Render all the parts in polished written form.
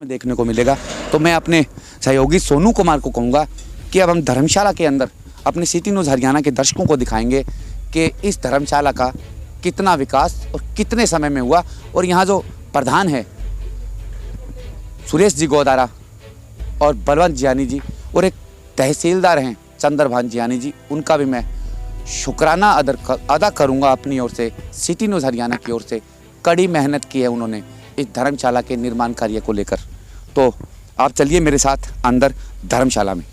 देखने को मिलेगा। तो मैं अपने सहयोगी सोनू कुमार को कहूँगा कि अब हम धर्मशाला के अंदर अपने सिटी न्यूज़ हरियाणा के दर्शकों को दिखाएंगे कि इस धर्मशाला का कितना विकास और कितने समय में हुआ। और यहाँ जो प्रधान है सुरेश जी गोदारा और बलवंत जियानी जी, और एक तहसीलदार हैं चंद्रभान जियानी जी, उनका भी मैं शुक्राना अदा करूंगा अपनी ओर से, सिटी न्यूज़ हरियाणा की ओर से। कड़ी मेहनत की है उन्होंने इस धर्मशाला के निर्माण कार्य को लेकर। तो आप चलिए मेरे साथ अंदर धर्मशाला में।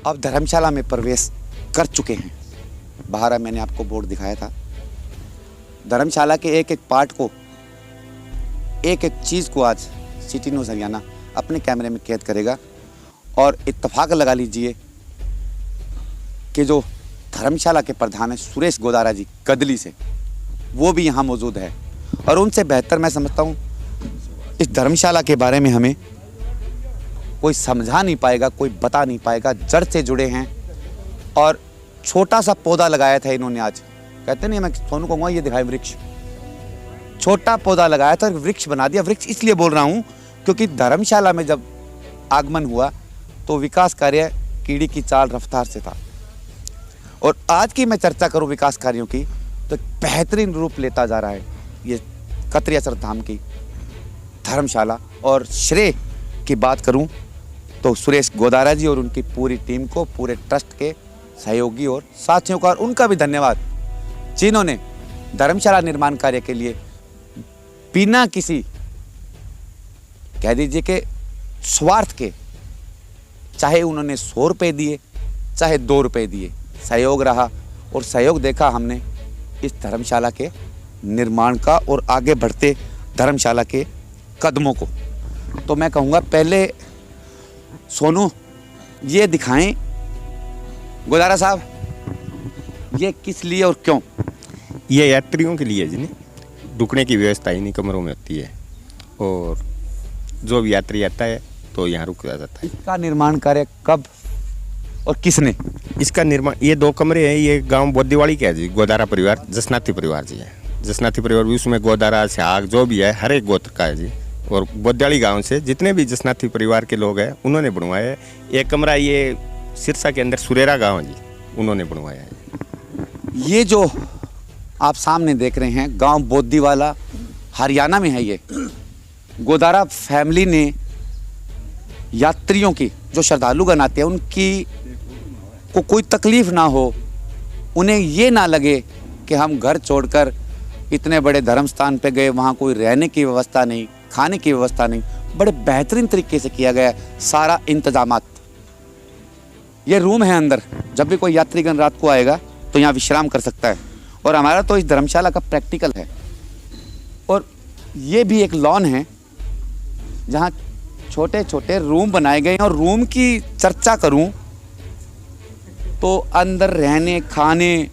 अब धर्मशाला में प्रवेश कर चुके हैं। बाहर मैंने आपको बोर्ड दिखाया था। धर्मशाला के एक एक पार्ट को, एक एक चीज़ को आज सिटी न्यूज़ हरियाणा अपने कैमरे में कैद करेगा। और इत्तेफाक लगा लीजिए कि जो धर्मशाला के प्रधान है सुरेश गोदारा जी कदली से, वो भी यहाँ मौजूद है। और उनसे बेहतर मैं समझता हूँ इस धर्मशाला के बारे में हमें कोई समझा नहीं पाएगा, कोई बता नहीं पाएगा। जड़ से जुड़े हैं और छोटा सा पौधा लगाया था इन्होंने। आज कहते नहीं, मैं सोनू कहूँगा ये दिखाए वृक्ष, छोटा पौधा लगाया था, वृक्ष बना दिया। वृक्ष इसलिए बोल रहा हूँ क्योंकि धर्मशाला में जब आगमन हुआ तो विकास कार्य कीड़ी की चाल रफ्तार से था। और आज की मैं चर्चा करूँ विकास कार्यों की तो बेहतरीन रूप लेता जा रहा है ये कतरियासर धाम की धर्मशाला। और श्रेय की बात करूँ तो सुरेश गोदारा जी और उनकी पूरी टीम को, पूरे ट्रस्ट के सहयोगी और साथियों का, और उनका भी धन्यवाद जिन्होंने धर्मशाला निर्माण कार्य के लिए बिना किसी कह दीजिए कि स्वार्थ के, चाहे उन्होंने 100 रुपये दिए चाहे 2 रुपये दिए, सहयोग रहा। और सहयोग देखा हमने इस धर्मशाला के निर्माण का और आगे बढ़ते धर्मशाला के कदमों को। तो मैं कहूँगा पहले सोनू ये दिखाएं, गोदारा साहब ये किस लिए और क्यों? ये यात्रियों के लिए जिन्हें रुकने की व्यवस्था इन्हीं कमरों में होती है, और जो भी यात्री आता है तो यहाँ रुक जाता है। इसका निर्माण कार्य कब और किसने? इसका निर्माण, ये 2 कमरे हैं, ये गांव बोद्दीवाड़ी के है जी, गोदारा परिवार, जसनाथी परिवार जी है। जसनाथी परिवार भी, उसमें गोदारा स्याग जो भी है हर एक गोत्र का है जी। और बोद्दीवाड़ी गांव से जितने भी जसनाथी परिवार के लोग हैं उन्होंने बनवाया है। एक कमरा ये सिरसा के अंदर सुरेरा गाँव है जी, उन्होंने बनवाया है। ये जो आप सामने देख रहे हैं गांव बोद्दीवाला हरियाणा में है। ये गोदारा फैमिली ने यात्रियों की, जो श्रद्धालुगण आते हैं उनकी को कोई तकलीफ ना हो, उन्हें ये ना लगे कि हम घर छोड़कर इतने बड़े धर्म स्थान पे गए, वहाँ कोई रहने की व्यवस्था नहीं, खाने की व्यवस्था नहीं। बड़े बेहतरीन तरीके से किया गया सारा इंतजामात। ये रूम है अंदर, जब भी कोई यात्रीगण रात को आएगा तो यहाँ विश्राम कर सकता है। और हमारा तो इस धर्मशाला का प्रैक्टिकल है। और ये भी एक लॉन है जहाँ छोटे छोटे रूम बनाए गए हैं। और रूम की चर्चा करूं तो अंदर रहने, खाने,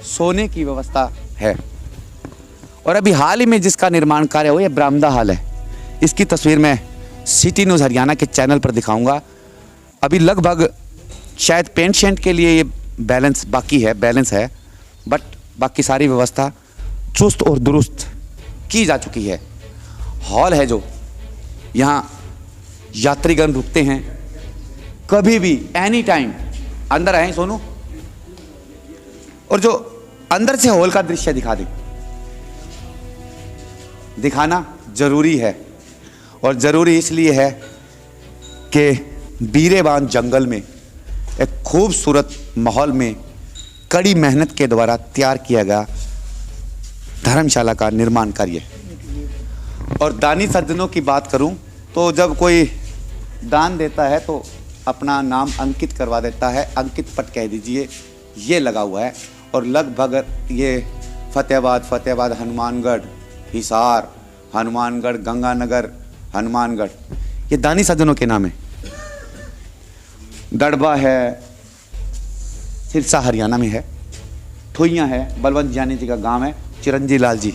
सोने की व्यवस्था है। और अभी हाल ही में जिसका निर्माण कार्य हुआ, ये बरामदा हाल है। इसकी तस्वीर मैं सिटी न्यूज़ हरियाणा के चैनल पर दिखाऊंगा। अभी लगभग शायद पेंट शेंट के लिए ये बैलेंस है, बट बाकी सारी व्यवस्था चुस्त और दुरुस्त की जा चुकी है। हॉल है जो यहाँ यात्रीगण रुकते हैं, कभी भी एनी टाइम अंदर आए सोनू। और जो अंदर से हॉल का दृश्य दिखा दें, दिखाना जरूरी है। और ज़रूरी इसलिए है कि बीरेबान जंगल में एक खूबसूरत माहौल में कड़ी मेहनत के द्वारा तैयार किया गया धर्मशाला का निर्माण कार्य। और दानी सज्जनों की बात करूं तो जब कोई दान देता है तो अपना नाम अंकित करवा देता है, अंकित पट कह दीजिए, ये लगा हुआ है। और लगभग ये फतेहाबाद, हनुमानगढ़, हिसार, हनुमानगढ़, गंगानगर, हनुमानगढ़, ये दानी सज्जनों के नाम है। दड़बा है, सिरसा हरियाणा में है, ठुइयाँ है, बलवंत जियानी जी का गांव है, चिरंजी लाल जी,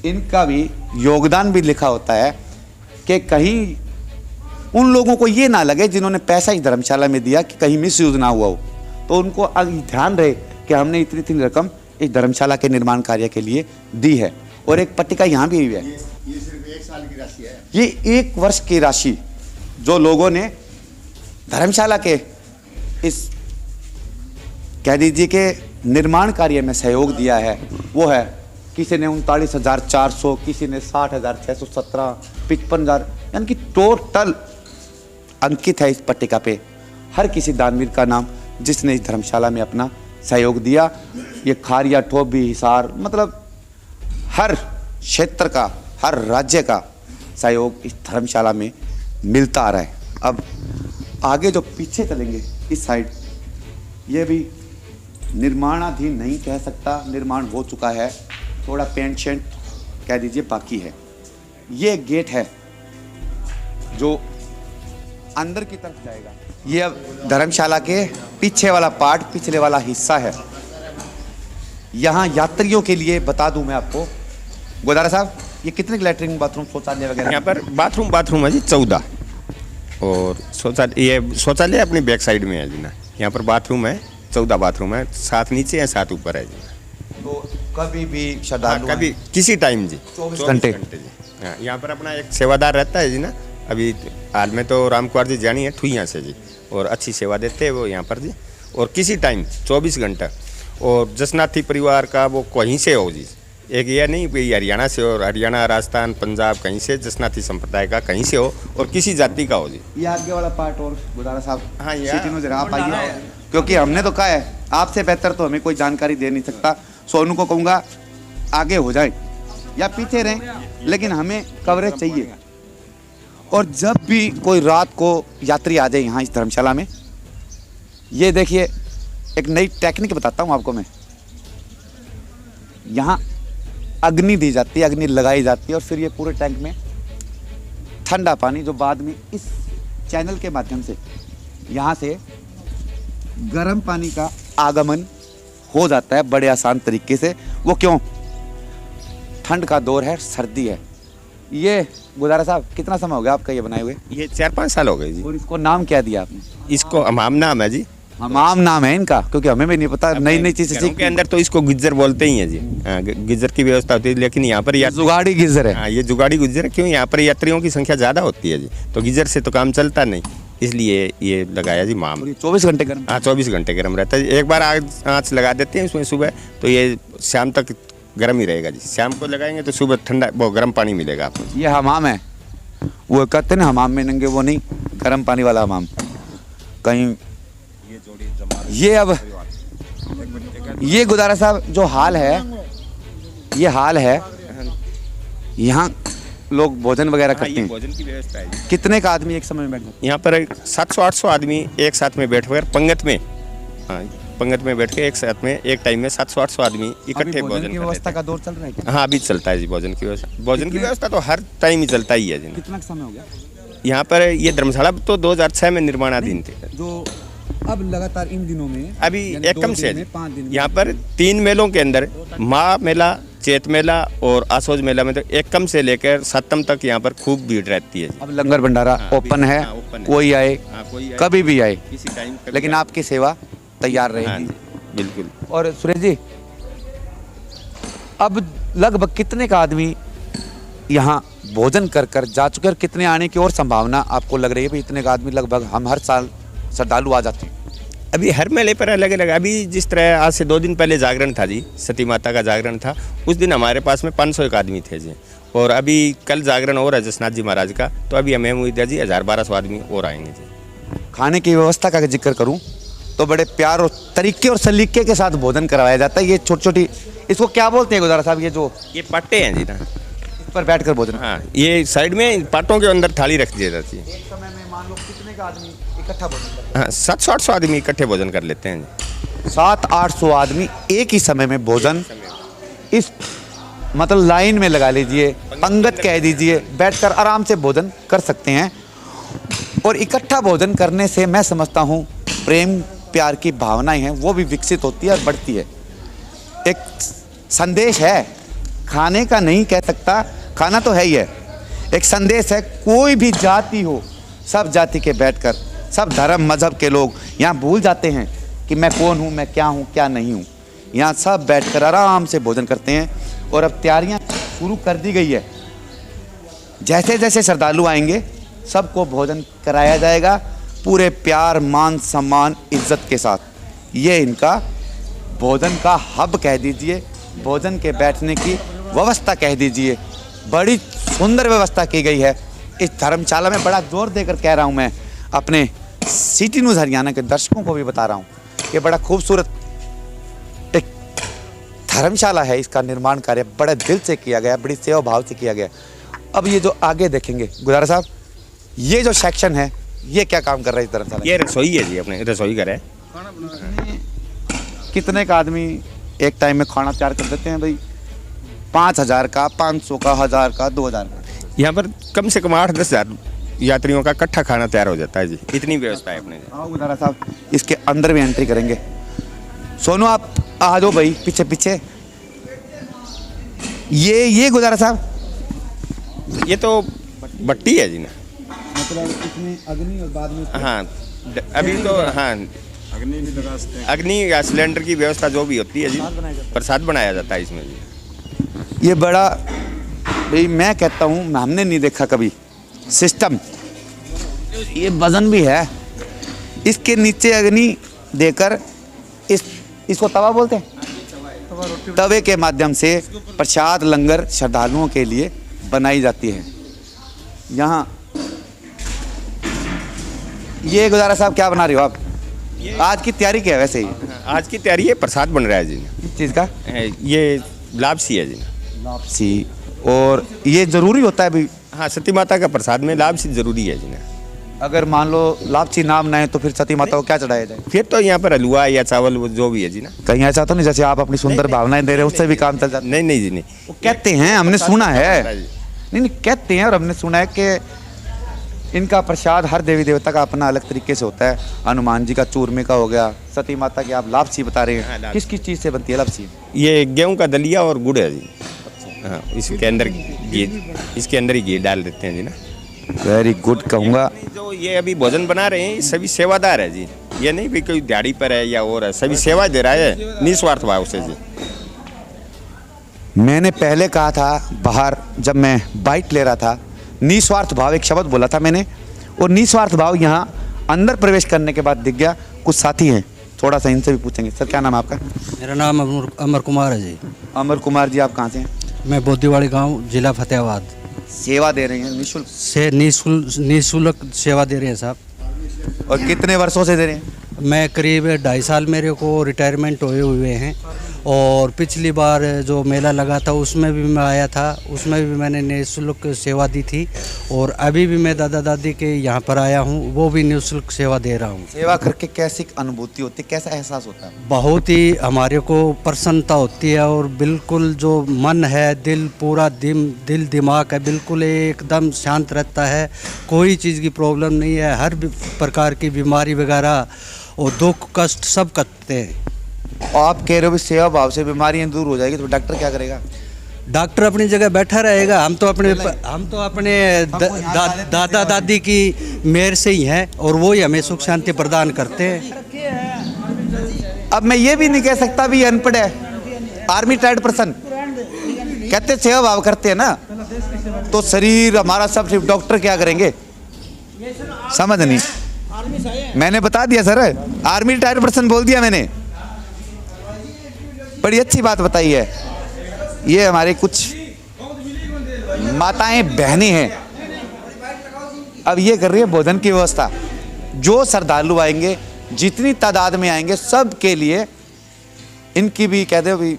इनका भी योगदान भी लिखा होता है कि कहीं उन लोगों को ये ना लगे जिन्होंने पैसा इस धर्मशाला में दिया कि कहीं मिसयूज ना हुआ हो। तो उनको ध्यान रहे कि हमने इतनी इतनी रकम इस धर्मशाला के निर्माण कार्य के लिए दी है। और एक पट्टिका यहाँ भी हुई है, ये सिर्फ 1 साल की राशि है। ये 1 वर्ष की राशि जो लोगों ने धर्मशाला के इस कह दीजिए कि निर्माण कार्य में सहयोग दिया है वो है, किसी ने 39,400, किसी ने 60,617, 55,000, यानी कि टोटल अंकित है इस पट्टिका पे हर किसी दानवीर का नाम जिसने इस धर्मशाला में अपना सहयोग दिया। ये खारिया, ठोबी, हिसार, मतलब हर क्षेत्र का, हर राज्य का सहयोग इस धर्मशाला में मिलता आ रहा है। अब आगे जो पीछे चलेंगे इस साइड, ये भी निर्माणाधीन नहीं कह सकता, निर्माण हो चुका है, थोड़ा पेंट शेंट कह दीजिए बाकी है। ये गेट है जो अंदर की तरफ जाएगा। ये अब धर्मशाला के पीछे वाला पार्ट, पिछले वाला हिस्सा है। यहाँ यात्रियों के लिए बता दूं मैं आपको, गोदारा साहब, ये कितने लैट्रिन, बाथरूम, शौचालय वगैरह? यहाँ पर बाथरूम है जी 14, और शौचालय अपनी बैक साइड में है जी ना। यहाँ पर बाथरूम है 14 बाथरूम है, 7 नीचे है 7 ऊपर है जी। तो कभी भी श्रद्धालु कभी किसी टाइम जी 24 घंटे जी। हाँ, यहाँ पर अपना एक सेवादार रहता है जी ना। अभी हाल में तो राम कुमार जी जानी है ठुइयाँ से जी, और अच्छी सेवा देते हैं वो यहाँ पर जी, और किसी टाइम 24 घंटा। और जसनाथी परिवार का वो कहीं से हो जी, एक ये नहीं कि हरियाणा से, और हरियाणा, राजस्थान, पंजाब, कहीं से जसनाथी संप्रदाय का कहीं से हो, और किसी जाति का हो जी। ये आगे वाला पार्ट और गोदारा साहब, हाँ, जरा आप आइए, क्योंकि हमने तो कहा है आपसे बेहतर तो हमें कोई जानकारी दे नहीं सकता। सोनू को कहूँगा आगे हो जाए या पीछे रहें, लेकिन हमें कवरेज चाहिए। और जब भी कोई रात को यात्री आ जाए यहाँ इस धर्मशाला में, ये देखिए एक नई टेक्निक बताता हूँ आपको मैं। यहाँ अग्नि दी जाती है, अग्नि लगाई जाती है, और फिर ये पूरे टैंक में ठंडा पानी जो बाद में इस चैनल के माध्यम से यहाँ से गर्म पानी का आगमन हो जाता है बड़े आसान तरीके से। वो क्यों? ठंड का दौर है, सर्दी है। ये गुजारा साहब कितना समय हो गया आपका ये बनाए हुए? ये 4-5 साल हो गए जी। और इसको नाम क्या दिया आपने? इसको हमाम नाम है जी। हमाम नाम है इनका, क्योंकि हमें भी नहीं पता, नई नई चीजें घरों के अंदर तो इसको गिज्जर बोलते ही हैं जी। हाँ, गिज्जर की व्यवस्था होती है, लेकिन यहाँ पर जुगाड़ी गिज्जर है। हाँ, ये जुगाड़ी गुज्जर है। क्यों? यहाँ पर यात्रियों की संख्या ज़्यादा होती है जी, तो गिज्जर से तो काम चलता नहीं, इसलिए ये लगाया जी माम। 24 घंटे गर्म? हाँ, 24 घंटे गर्म रहता है। एक बार आँच लगा देते हैं इसमें सुबह, तो ये शाम तक गर्म ही रहेगा जी। शाम को लगाएंगे तो सुबह ठंडा वो गर्म पानी मिलेगा आपको। ये हमाम है, वो कहते हैं ना हमाम में नंगे, वो नहीं, गर्म पानी वाला हमाम। कहीं ये अब ये गुजारा साहब जो हाल है, ये हाल है, यहाँ लोग भोजन वगैरह करते हैं। भोजन की व्यवस्था है। कितने का आदमी एक समय में बैठता? यहाँ पर 700-800 आदमी एक साथ में बैठकर पंगत में, हाँ, पंगत में बैठ के एक साथ में एक टाइम में 700-800 आदमी इकट्ठे भोजन की व्यवस्था का दौर चल रहा है क्या? हाँ, अभी चलता है जी भोजन की व्यवस्था। भोजन की व्यवस्था तो हर टाइम ही चलता ही है जी। कितना समय हो गया यहाँ पर? ये धर्मशाला तो 2006 में निर्माणाधीन थे, जो अब लगातार इन दिनों में अभी एकम से यहाँ पर 3 मेलों के अंदर माँ मेला, चैत मेला और आसोज मेला में तो एकम से लेकर 7म तक यहाँ पर खूब भीड़ रहती है। अब लंगर भंडारा ओपन है, कोई आए कभी भी आए, किसी टाइम, लेकिन आपकी सेवा तैयार रहेगी। बिल्कुल। और सुरेश जी, अब लगभग कितने का आदमी यहाँ भोजन कर कर जा चुके और कितने आने की और संभावना आपको लग रही है? भी इतने का आदमी लगभग हम हर साल श्रद्धालु आ जाते हैं। अभी हर मेले पर अलग अलग। अभी जिस तरह आज से 2 दिन पहले जागरण था जी, सती माता का जागरण था, उस दिन हमारे पास में 501 आदमी थे जी। और अभी कल जागरण और है जसनाथ जी महाराज का, तो अभी हमें उम्मीद है जी 1000-1200 आदमी और आएंगे जी। खाने की व्यवस्था का जिक्र करूं तो बड़े प्यार और तरीके और सलीके के साथ भोजन करवाया जाता है। ये छोटी छोटी, इसको क्या बोलते हैं गुजारा साहब? ये पट्टे हैं जी ना, इस पर बैठ कर भोजन। हाँ, ये साइड में पाटों के अंदर थाली रख दी जाती है। एक समय में मान लो कितने का आदमी इकट्ठा भोजन करता है? हाँ, 700-800 आदमी इकट्ठे भोजन कर लेते हैं जी। 700-800 आदमी एक ही समय में भोजन, इस मतलब लाइन में लगा लीजिए, पंगत कह दीजिए, बैठकर आराम से भोजन कर सकते हैं। और इकट्ठा भोजन करने से मैं समझता हूँ प्रेम प्यार की भावनाएं हैं वो भी विकसित होती है और बढ़ती है। एक संदेश है, खाने का नहीं कह सकता, खाना तो है ही है, एक संदेश है। कोई भी जाति हो, सब जाति के बैठकर, सब धर्म मजहब के लोग यहाँ भूल जाते हैं कि मैं कौन हूँ, मैं क्या हूँ, क्या नहीं हूँ। यहाँ सब बैठकर आराम से भोजन करते हैं। और अब तैयारियाँ शुरू कर दी गई है। जैसे जैसे श्रद्धालु आएंगे सबको भोजन कराया जाएगा पूरे प्यार, मान, सम्मान, इज्जत के साथ। ये इनका भोजन का हब कह दीजिए, भोजन के बैठने की व्यवस्था कह दीजिए। बड़ी सुंदर व्यवस्था की गई है इस धर्मशाला में। बड़ा जोर देकर कह रहा हूँ मैं, अपने सिटी न्यूज़ हरियाणा के दर्शकों को भी बता रहा हूँ कि बड़ा खूबसूरत एक धर्मशाला है। इसका निर्माण कार्य बड़े दिल से किया गया, बड़ी सेवा भाव से किया गया। अब ये जो आगे देखेंगे गुजारा साहब, ये जो सेक्शन है ये क्या काम कर रहा है इस धर्मशाला? ये रसोई है जी, अपने रसोई घर है। कितने का आदमी एक टाइम में खाना तैयार कर देते हैं भाई? 5,000 का, 500 का, 1000 का, 2000 का। यहाँ पर कम से कम 8-10 हज़ार यात्रियों का इकट्ठा खाना तैयार हो जाता है जी, इतनी व्यवस्था है अपने। हाँ गुजारा साहब, इसके अंदर भी एंट्री करेंगे। सोनू आप आ जाओ भाई पीछे पीछे। ये गुजारा साहब, ये तो भट्टी है जी ना, मतलब इसमें अग्नि और बाद में हाँ अभी तो हाँ अग्नि या सिलेंडर की व्यवस्था जो भी होती है जी, प्रसाद बनाया जाता है इसमें जी। ये बड़ा भाई मैं कहता हूँ हमने नहीं देखा कभी सिस्टम। ये वजन भी है। इसके नीचे अग्नि देकर इसको तवा बोलते हैं, तवे के माध्यम से प्रसाद लंगर श्रद्धालुओं के लिए बनाई जाती है। यहाँ ये गुजारा साहब क्या बना रहे हो आप? आज की तैयारी क्या है वैसे ही? आज की तैयारी है, प्रसाद बन रहा है जी। किस चीज़ का? ये लापसी है जी। लापसी। और ये ज़रूरी होता है भाई? हाँ, सती माता का प्रसाद में लापसी ज़रूरी है जी। अगर मान लो लापसी नाम ना है तो फिर सती माता को क्या चढ़ाया जाए? फिर तो यहाँ पर हलवा या चावल वो जो भी है जी ना। कहीं ऐसा तो नहीं जैसे आप अपनी सुंदर भावनाएं दे रहे हो उससे भी काम चल जाता? नहीं नहीं जी नहीं, वो कहते हैं, हमने सुना है। नहीं कहते हैं और हमने सुना है कि इनका प्रसाद हर देवी देवता का अपना अलग तरीके से होता है। हनुमान जी का चूरमे का हो गया, सती माता की आप लापसी बता रहे हैं। हाँ, किस किस चीज़ से बनती है लापसी? ये गेहूं का दलिया और गुड़ है जी। हाँ, इसके अंदर ही घी डाल देते हैं जी ना। वेरी गुड कहूँगा। जो ये अभी भोजन बना रहे हैं सभी सेवादार है जी, ये नहीं भी कोई दिहाड़ी पर है या और है, सभी सेवा दे रहा है निस्वार्थ भाव से जी। मैंने पहले कहा था बाहर जब मैं बाइट ले रहा था, निस्वार्थ भाव एक शब्द बोला था मैंने, और निस्वार्थ भाव यहाँ अंदर प्रवेश करने के बाद दिख गया। कुछ साथी हैं, थोड़ा सा इनसे भी पूछेंगे। सर क्या नाम है आपका? मेरा नाम अमर कुमार है जी। अमर कुमार जी, आप कहाँ से हैं? मैं बोद्दीवाड़ी गांव, जिला फतेहाबाद सेवा दे रहे हैं निःशुल्क से निःशुल्क सेवा दे रहे हैं साहब। और कितने वर्षों से दे रहे हैं? मैं करीब 2.5 साल मेरे को रिटायरमेंट हुए हैं। और पिछली बार जो मेला लगा था उसमें भी मैं आया था, उसमें भी मैंने निःशुल्क सेवा दी थी। और अभी भी मैं दादा दादी के यहाँ पर आया हूँ, वो भी निःशुल्क सेवा दे रहा हूँ। सेवा करके कैसी अनुभूति होती है, कैसा एहसास होता है? बहुत ही हमारे को प्रसन्नता होती है और बिल्कुल जो मन है, दिल पूरा दिल दिमाग है बिल्कुल एकदम शांत रहता है। कोई चीज़ की प्रॉब्लम नहीं है, हर प्रकार की बीमारी वगैरह और दुख कष्ट सब करते हैं। आप कह रहे हो भी सेवा भाव से बीमारियां दूर हो जाएगी, तो डॉक्टर क्या करेगा? डॉक्टर अपनी जगह बैठा रहेगा। हम तो अपने दादा दादी की मेहर से ही हैं और वो ही हमें सुख शांति प्रदान करते हैं। अब मैं ये भी नहीं कह सकता भी अनपढ़ है, आर्मी टाइड पर्सन कहते सेवा भाव करते हैं ना, तो शरीर हमारा सब सिर्फ डॉक्टर क्या करेंगे? समझ नहीं। मैंने बता दिया सर, आर्मी टाइड पर्सन बोल दिया मैंने। बड़ी अच्छी बात बताई है। ये हमारे कुछ माताएं बहनें हैं, अब ये कर रही है भोजन की व्यवस्था। जो श्रद्धालु आएंगे, जितनी तादाद में आएंगे, सब के लिए इनकी भी कह दो भी।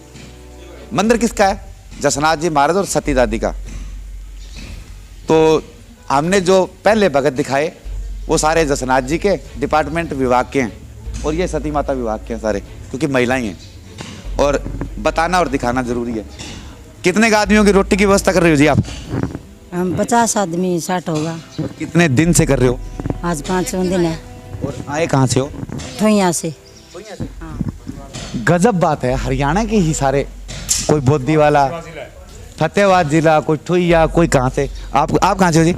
मंदिर किसका है? जसनाथ जी महाराज और सती दादी का। तो हमने जो पहले भगत दिखाए वो सारे जसनाथ जी के डिपार्टमेंट विभाग के हैं, और ये सती माता विभाग के हैं सारे, क्योंकि महिलाएं हैं और बताना और दिखाना जरूरी है। कितने आदमियों की रोटी की व्यवस्था कर रही हो जी आप? हम 50 आदमी 60 होगा। कितने दिन से कर रहे हो? आज 5वां दिन है। और आए कहाँ से हो? ठोइया से। गजब बात है, हरियाणा के ही सारे, कोई बोद्दी वाला, फतेहाबाद जिला, कोई ठोइया, कोई कहाँ से। आप कहाँ से हो जी?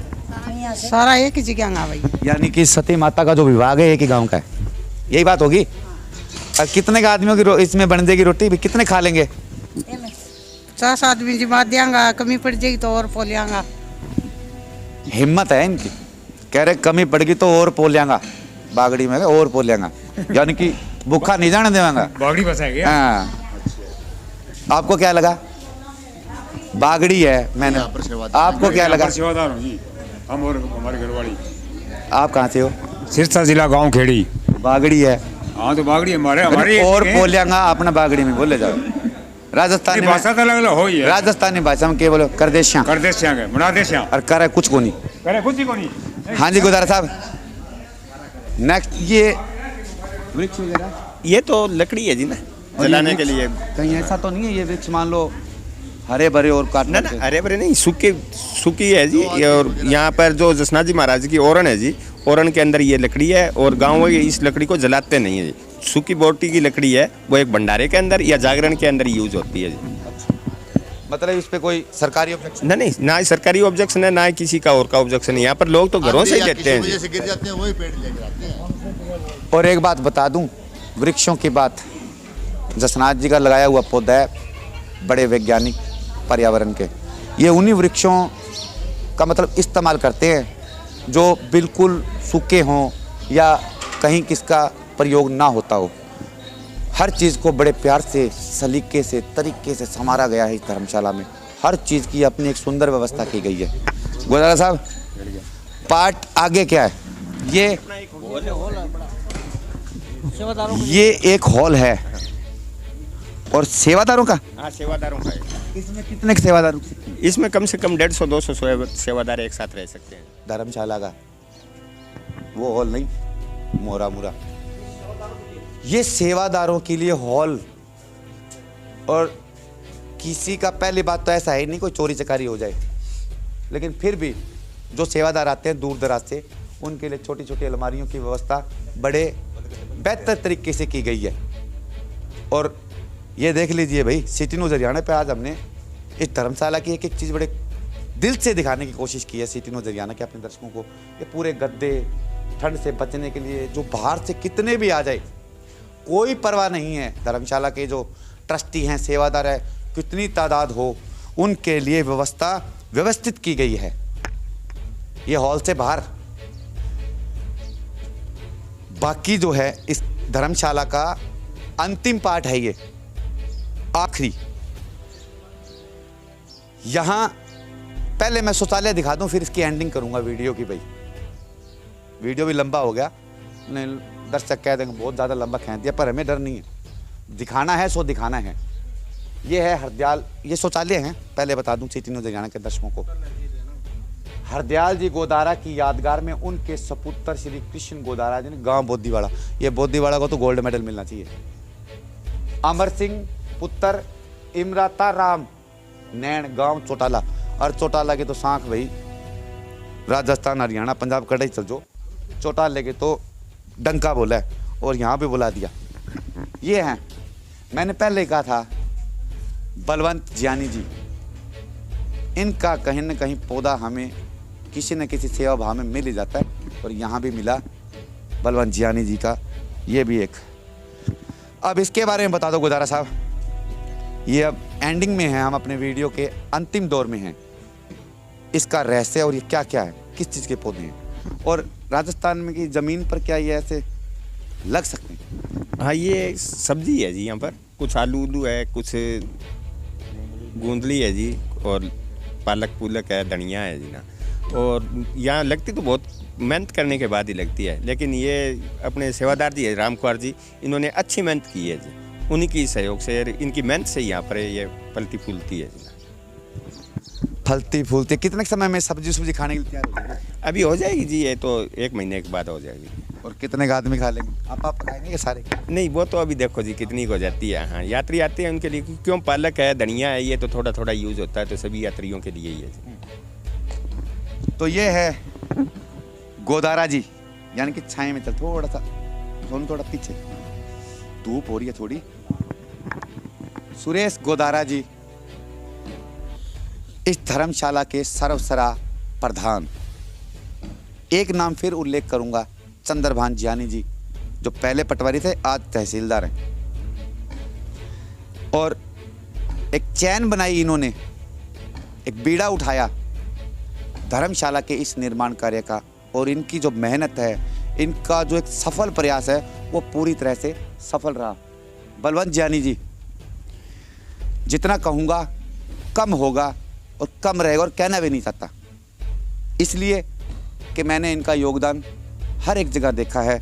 सारा एक ही जगह भाई। यानी कि सती माता का जो विभाग है एक ही गांव का है, यही बात होगी। और कितने का आदमियों की इसमें बन जाएगी रोटी भी, कितने खा लेंगे? 50 आदमी जिमा देंगा, कमी पड़ जाएगी तो और पोलियांगा। हिम्मत है इनकी, कह रहे कमी पड़ेगी तो और पोलियांगा, बागड़ी में और पोलियांगा, यानी कि भूखा नहीं जाने देवांगा। बागड़ी बसाएंगे। हाँ, आपको क्या लगा? बागड़ी है मैंने, आपको क्या लगा? सेवादार हूँ जी, हम और हमारी घरवाली। आप कहाँ से हो? सिरसा जिला गांव खेड़ी। बागड़ी है। हाँ तो बागड़ी हमारे और पोलियांगा अपना बागड़ी में बोले जाओ। राजस्थानी भाषा तो अलग अलग हो ही है। राजस्थानी भाषा में क्या बोलो? करदेशियाँ करदेशियाँ मनादेशियाँ और करे कुछ को नहीं। करे कुछ ही को नहीं। हाँ जी गुदारा साहब, नेक्स्ट ये वृक्ष वगैरह, ये तो लकड़ी है जी ना, जलाने के लिए। कहीं ऐसा तो नहीं है ये वृक्ष मान लो हरे भरे और काटने ना हरे भरे नहीं, सूखी है जी। और यहाँ पर जो जसनाथ जी महाराज की ओरण है जी, ओरण के अंदर ये लकड़ी है और गाँव में इस लकड़ी को जलाते नहीं है जी। सूखी बोटी की लकड़ी है, वो एक भंडारे के अंदर या जागरण के अंदर यूज होती है जी। मतलब इस पे कोई सरकारी ऑब्जेक्शन? नहीं, ना ही सरकारी ऑब्जेक्शन है, ना ही किसी का और का ऑब्जेक्शन है। यहाँ पर लोग तो घरों से ही लेते हैं जी। गिर जाते हैं वही पेड़ लेकर आते हैं। और एक बात बता दूं, वृक्षों की बात, जसनाथ जी का लगाया हुआ पौधा है, बड़े वैज्ञानिक पर्यावरण के, ये उन्हीं वृक्षों का मतलब इस्तेमाल करते हैं जो बिल्कुल सूखे हों या कहीं किसका प्रयोग ना होता हो। हर चीज़ को बड़े प्यार से, सलीके से, तरीके से संवारा गया है इस धर्मशाला में। हर चीज़ की अपनी एक सुंदर व्यवस्था की गई है। गुजारा साहब, पार्ट आगे क्या है? ये एक हॉल है और सेवादारों का? हाँ, सेवादारों का है। इसमें कितने सेवादार? इसमें कम से कम 150-200 सेवादार एक साथ रह सकते हैं। धर्मशाला का वो हॉल नहीं, मोरा मुरा, ये सेवादारों के लिए हॉल। और किसी का, पहली बात तो ऐसा है नहीं कोई चोरी चकारी हो जाए, लेकिन फिर भी जो सेवादार आते हैं दूर दराज से, उनके लिए छोटी छोटी अलमारियों की व्यवस्था बड़े बेहतर तरीके से की गई है। और ये देख लीजिए भाई, सिटी न्यूज़ हरियाणा पे आज हमने इस धर्मशाला की एक एक चीज़ बड़े दिल से दिखाने की कोशिश की है सिटी न्यूज़ हरियाणा के अपने दर्शकों को। ये पूरे गद्दे, ठंड से बचने के लिए, जो बाहर से कितने भी आ जाए कोई परवाह नहीं है। धर्मशाला के जो ट्रस्टी हैं, सेवादार है, कितनी तादाद हो, उनके लिए व्यवस्था व्यवस्थित की गई है। ये हॉल से बाहर बाकी जो है इस धर्मशाला का अंतिम पार्ट है, ये आखिरी। यहां पहले मैं शौचालय दिखा दूं, फिर इसकी एंडिंग करूंगा वीडियो की। भाई वीडियो भी लंबा हो गया, नहीं दर्शक कह देंगे बहुत ज़्यादा लंबा खींच दिया, पर हमें डर नहीं है, दिखाना है सो दिखाना है। ये है हरदयाल, ये शौचालय हैं, पहले बता दूं सिटी न्यूज़ हरियाणा के दर्शकों को। हरदयाल जी गोदारा की यादगार में उनके सपुत्र श्री कृष्ण गोदारा जी ने, गांव बोद्दीवाड़ा, ये बोद्दीवाड़ा को तो गोल्ड मेडल मिलना चाहिए। अमर सिंह पुत्र इमराता राम नैन, गांव चौटाला। और चौटाला के तो सांख भाई राजस्थान, हरियाणा, पंजाब कड़े चल जो, चौटाले के तो डंका बोला है और यहाँ पे बुला दिया। ये हैं, मैंने पहले कहा था, बलवंत जियानी जी। इनका कहीं न कहीं पौधा हमें किसी न किसी सेवा भाव में मिल ही जाता है, और यहाँ भी मिला बलवंत जियानी जी का, ये भी एक। अब इसके बारे में बता दो गुजारा साहब, ये अब एंडिंग में है, हम अपने वीडियो के अंतिम दौर में हैं। इसका रहस्य और ये क्या क्या है, किस चीज़ के पौधे हैं, और राजस्थान में की ज़मीन पर क्या ये ऐसे लग सकते हैं? हाँ, ये सब्जी है जी। यहाँ पर कुछ आलू उलू है, कुछ गूंदली है जी, और पालक पुलक है, धनिया है जी ना। और यहाँ लगती तो बहुत मेहनत करने के बाद ही लगती है, लेकिन ये अपने सेवादार जी है राम कुमार जी, इन्होंने अच्छी मेहनत की है जी। उन्हीं की सहयोग से, इनकी मेहनत से यहाँ पर ये फलती फूलती है जी। फलती फूलती कितने समय में सब्जी खाने के लिए तैयार हो जाएगी? अभी हो जाएगी जी, ये तो 1 महीने के बाद हो जाएगी। और कितने का आदमी खा लेंगे? आप खाएंगे ये सारे? नहीं, वो तो अभी देखो जी कितनी हो जाती है। हाँ, यात्री आते हैं उनके लिए, क्यों पालक है, धनिया है, ये तो थोड़ा थोड़ा यूज होता है, तो सभी यात्रियों के लिए ही है जी। तो ये है गोदारा जी, यानी कि छाए में चल, थोड़ा सा दोनों थोड़ा पीछे, धूप हो रही है थोड़ी। सुरेश गोदारा जी इस धर्मशाला के सर्वसरा प्रधान। एक नाम फिर उल्लेख करूंगा, चंद्रभान जियानी जी, जो पहले पटवारी थे आज तहसीलदार हैं। और एक चैन बनाई इन्होंने, एक बीड़ा उठाया धर्मशाला के इस निर्माण कार्य का। और इनकी जो मेहनत है, इनका जो एक सफल प्रयास है, वो पूरी तरह से सफल रहा। बलवंत जानी जी, जितना कहूँगा कम होगा और कम रहेगा, और कहना भी नहीं चाहता, इसलिए कि मैंने इनका योगदान हर एक जगह देखा है,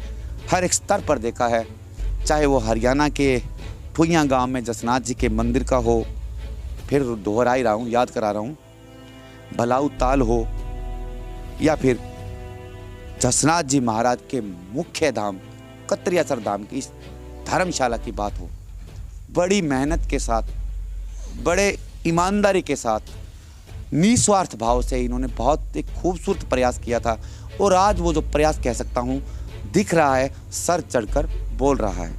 हर एक स्तर पर देखा है। चाहे वो हरियाणा के ठुइयाँ गांव में जसनाथ जी के मंदिर का हो, फिर दोहरा ही रहा हूँ, याद करा रहा हूँ, भलाऊ ताल हो, या फिर जसनाथ जी महाराज के मुख्य धाम कतरियासर धाम की इस धर्मशाला की बात हो। बड़ी मेहनत के साथ, बड़े ईमानदारी के साथ, निस्वार्थ भाव से इन्होंने बहुत एक खूबसूरत प्रयास किया था। और आज वो जो प्रयास कह सकता हूँ दिख रहा है, सर चढ़कर बोल रहा है,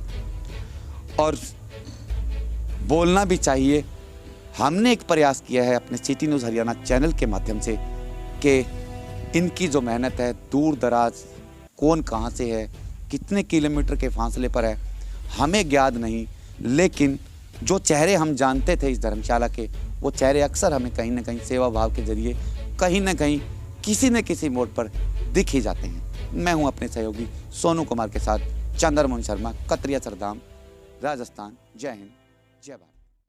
और बोलना भी चाहिए। हमने एक प्रयास किया है अपने सिटी न्यूज़ हरियाणा चैनल के माध्यम से कि इनकी जो मेहनत है, दूर दराज कौन कहाँ से है, कितने किलोमीटर के फासले पर है, हमें ज्ञात नहीं, लेकिन जो चेहरे हम जानते थे इस धर्मशाला के, वो चेहरे अक्सर हमें कहीं ना कहीं सेवा भाव के जरिए कहीं ना कहीं किसी न किसी मोड़ पर दिख ही जाते हैं। मैं हूं अपने सहयोगी सोनू कुमार के साथ चंद्रमोहन शर्मा, कतरियासर धाम, राजस्थान। जय हिंद, जय भारत।